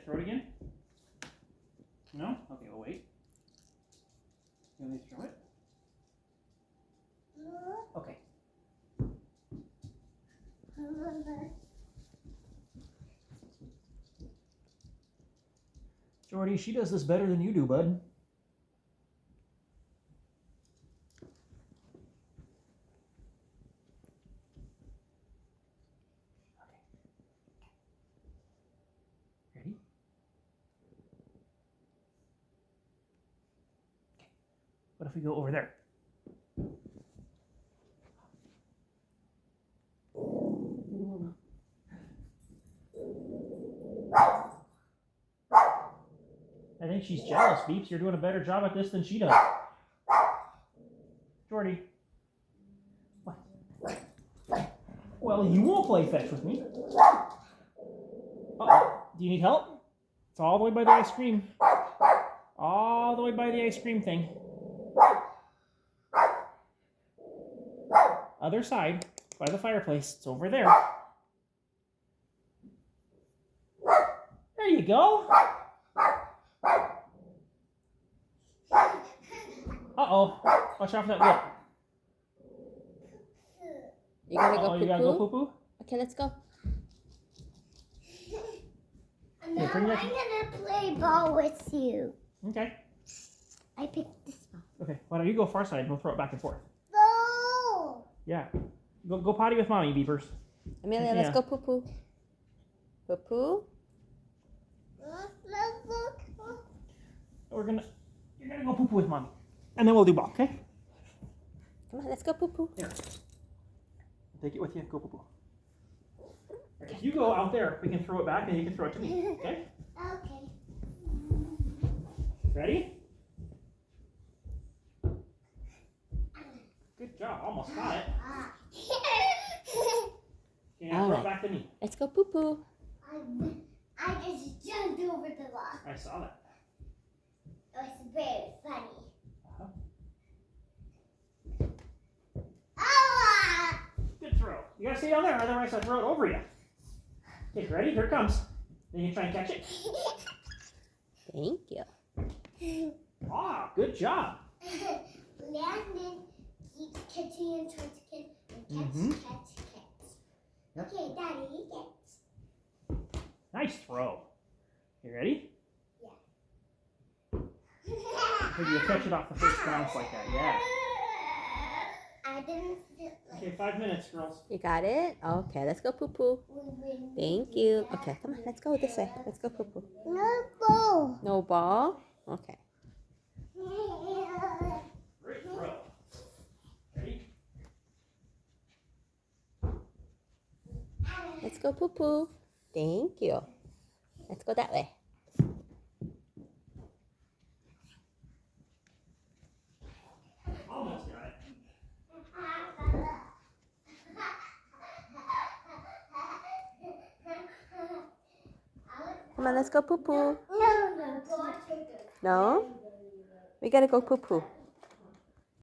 throw it again? No? Okay, we'll wait. You want me to throw it? Okay. Jordy, she does this better than you do, bud. Okay. Ready? Okay. What if we go over there? I think she's jealous, Beeps. You're doing a better job at this than she does. Jordy. What? Well, you won't play fetch with me. Uh-oh. Do you need help? It's all the way by the ice cream. All the way by the ice cream thing. Other side, by the fireplace. It's over there. There you go. Uh-oh. Watch out for that lip. You gonna go poo-poo? You gotta go poo-poo? Okay, let's go. Now I'm gonna play ball with you. Okay. I picked this ball. Okay, why don't you go far side and we'll throw it back and forth. No! Yeah. Go potty with mommy, Beepers. Amelia, let's go poo-poo. Poo-poo? You're gonna go poo-poo with mommy. And then we'll do ball, okay? Come on, let's go poo-poo. Here. Take it with you, go poo-poo. If you go out there, we can throw it back and you can throw it to me, okay? Okay. Ready? Good job, almost got it. Okay, now throw it back to me. Let's go poo-poo. I just jumped over the rock. I saw that. It was very funny. Good throw. You gotta stay down there, otherwise I'll throw it over you. Okay, ready? Here it comes. Then you try and catch it. Thank you. Ah, good job. Landon keeps catching and trying to catch catch. Yep. Okay, Daddy, gets. Nice throw. You ready? Yeah. Maybe you catch it off the first bounce like that. Yeah. I didn't fit like Okay, 5 minutes, girls. You got it? Okay, let's go poo-poo. Thank you. Okay, come on, let's go this way. Let's go poo-poo. no ball. No ball? Okay. Great throw. Ready? Let's go poo-poo. Thank you. Let's go that way. Almost got it. Come on, let's go poo-poo. No. No? We gotta go poo-poo.